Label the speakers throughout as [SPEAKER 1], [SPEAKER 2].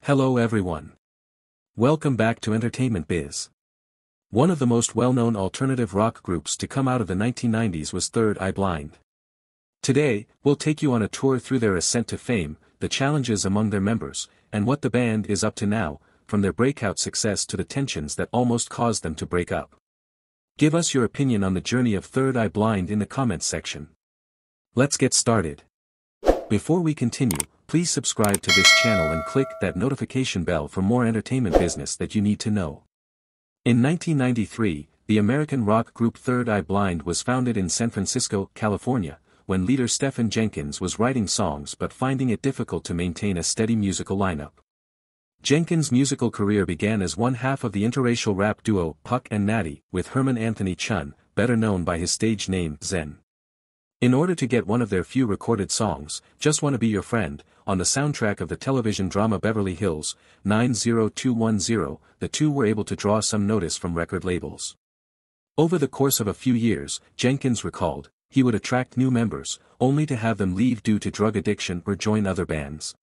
[SPEAKER 1] Hello everyone. Welcome back to Entertainment Biz. One of the most well-known alternative rock groups to come out of the 1990s was Third Eye Blind. Today, we'll take you on a tour through their ascent to fame, the challenges among their members, and what the band is up to now, from their breakout success to the tensions that almost caused them to break up. Give us your opinion on the journey of Third Eye Blind in the comments section. Let's get started. Before we continue, please subscribe to this channel and click that notification bell for more entertainment business that you need to know. In 1993, the American rock group Third Eye Blind was founded in San Francisco, California, when leader Stephen Jenkins was writing songs but finding it difficult to maintain a steady musical lineup. Jenkins' musical career began as one half of the interracial rap duo Puck and Natty, with Herman Anthony Chun, better known by his stage name Zen. In order to get one of their few recorded songs, Just Wanna Be Your Friend, on the soundtrack of the television drama Beverly Hills, 90210, the two were able to draw some notice from record labels. Over the course of a few years, Jenkins recalled, he would attract new members, only to have them leave due to drug addiction or join other bands.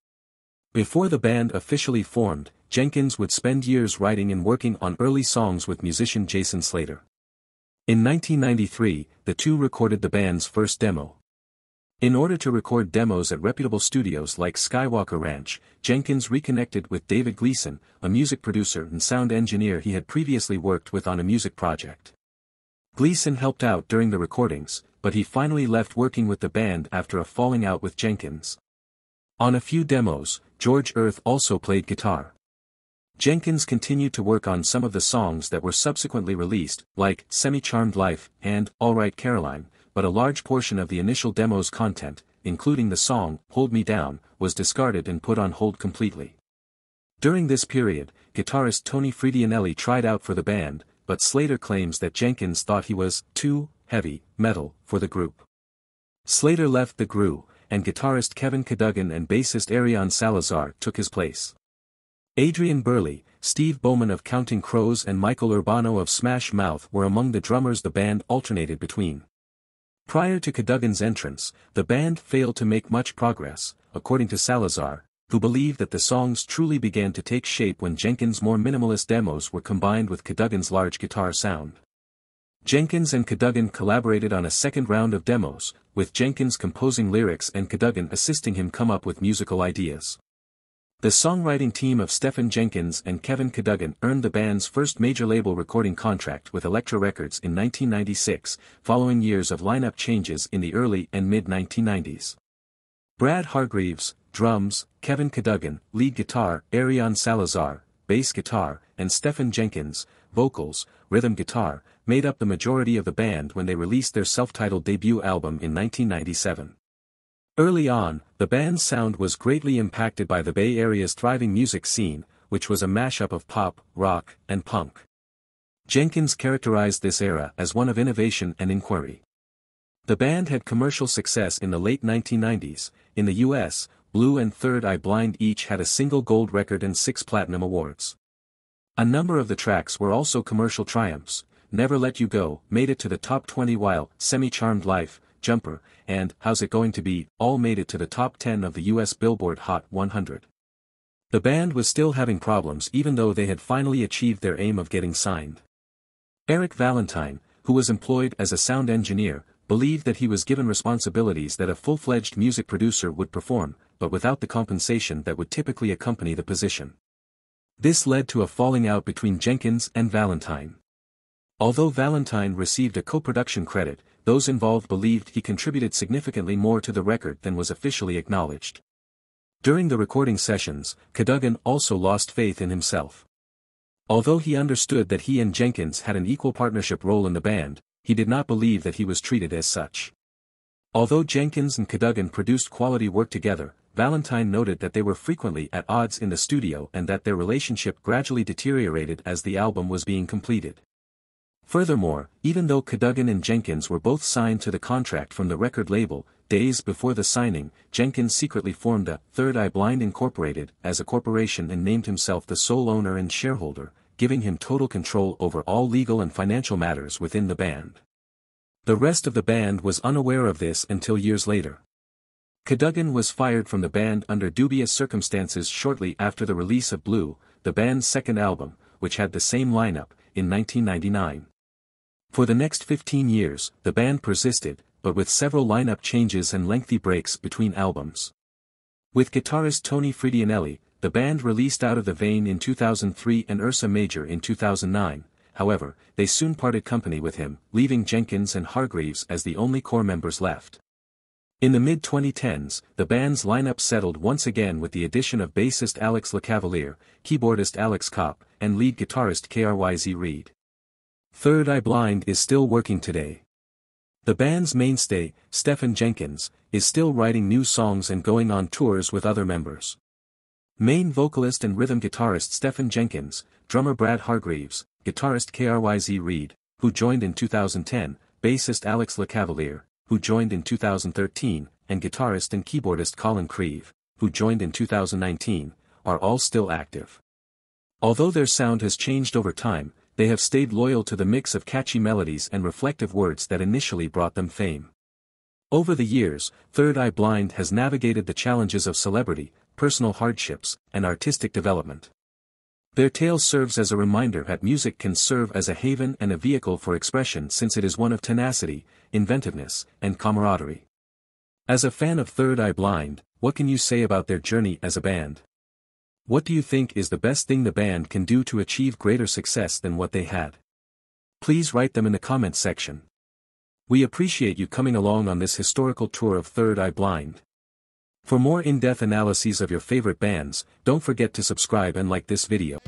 [SPEAKER 1] Before the band officially formed, Jenkins would spend years writing and working on early songs with musician Jason Slater. In 1993, the two recorded the band's first demo. In order to record demos at reputable studios like Skywalker Ranch, Jenkins reconnected with David Gleason, a music producer and sound engineer he had previously worked with on a music project. Gleason helped out during the recordings, but he finally left working with the band after a falling out with Jenkins. On a few demos, George Earth also played guitar. Jenkins continued to work on some of the songs that were subsequently released, like Semi-Charmed Life and All Right Caroline, but a large portion of the initial demo's content, including the song Hold Me Down, was discarded and put on hold completely. During this period, guitarist Tony Fredianelli tried out for the band, but Slater claims that Jenkins thought he was too heavy metal for the group. Slater left the group, and guitarist Kevin Cadogan and bassist Ariane Salazar took his place. Adrian Burley, Steve Bowman of Counting Crows and Michael Urbano of Smash Mouth were among the drummers the band alternated between. Prior to Cadogan's entrance, the band failed to make much progress, according to Salazar, who believed that the songs truly began to take shape when Jenkins' more minimalist demos were combined with Cadogan's large guitar sound. Jenkins and Cadogan collaborated on a second round of demos, with Jenkins composing lyrics and Cadogan assisting him come up with musical ideas. The songwriting team of Stephen Jenkins and Kevin Cadogan earned the band's first major label recording contract with Elektra Records in 1996, following years of lineup changes in the early and mid-1990s. Brad Hargreaves, drums, Kevin Cadogan, lead guitar, Ariane Salazar, bass guitar, and Stephen Jenkins, vocals, rhythm guitar, made up the majority of the band when they released their self-titled debut album in 1997. Early on, the band's sound was greatly impacted by the Bay Area's thriving music scene, which was a mashup of pop, rock, and punk. Jenkins characterized this era as one of innovation and inquiry. The band had commercial success in the late 1990s. In the US, Blue and Third Eye Blind each had a single gold record and 6 platinum awards. A number of the tracks were also commercial triumphs. Never Let You Go made it to the top 20, while Semi-Charmed Life, Jumper, and How's It Going to Be all made it to the top 10 of the US Billboard Hot 100. The band was still having problems even though they had finally achieved their aim of getting signed. Eric Valentine, who was employed as a sound engineer, believed that he was given responsibilities that a full-fledged music producer would perform, but without the compensation that would typically accompany the position. This led to a falling out between Jenkins and Valentine. Although Valentine received a co-production credit, those involved believed he contributed significantly more to the record than was officially acknowledged. During the recording sessions, Cadogan also lost faith in himself. Although he understood that he and Jenkins had an equal partnership role in the band, he did not believe that he was treated as such. Although Jenkins and Cadogan produced quality work together, Valentine noted that they were frequently at odds in the studio and that their relationship gradually deteriorated as the album was being completed. Furthermore, even though Cadogan and Jenkins were both signed to the contract from the record label, days before the signing, Jenkins secretly formed a Third Eye Blind Incorporated as a corporation and named himself the sole owner and shareholder, giving him total control over all legal and financial matters within the band. The rest of the band was unaware of this until years later. Cadogan was fired from the band under dubious circumstances shortly after the release of Blue, the band's second album, which had the same lineup, in 1999. For the next 15 years, the band persisted, but with several lineup changes and lengthy breaks between albums. With guitarist Tony Fredianelli, the band released Out of the Vein in 2003 and Ursa Major in 2009, however, they soon parted company with him, leaving Jenkins and Hargreaves as the only core members left. In the mid-2010s, the band's lineup settled once again with the addition of bassist Alex LaCavaliere, keyboardist Alex Kopp, and lead guitarist KRYZ Reid. Third Eye Blind is still working today. The band's mainstay, Stephen Jenkins, is still writing new songs and going on tours with other members. Main vocalist and rhythm guitarist Stephen Jenkins, drummer Brad Hargreaves, guitarist KRYZ Reid, who joined in 2010, bassist Alex LaCavaliere, who joined in 2013, and guitarist and keyboardist Colin Creve, who joined in 2019, are all still active. Although their sound has changed over time, they have stayed loyal to the mix of catchy melodies and reflective words that initially brought them fame. Over the years, Third Eye Blind has navigated the challenges of celebrity, personal hardships, and artistic development. Their tale serves as a reminder that music can serve as a haven and a vehicle for expression, since it is one of tenacity, inventiveness, and camaraderie. As a fan of Third Eye Blind, what can you say about their journey as a band? What do you think is the best thing the band can do to achieve greater success than what they had? Please write them in the comments section. We appreciate you coming along on this historical tour of Third Eye Blind. For more in-depth analyses of your favorite bands, don't forget to subscribe and like this video.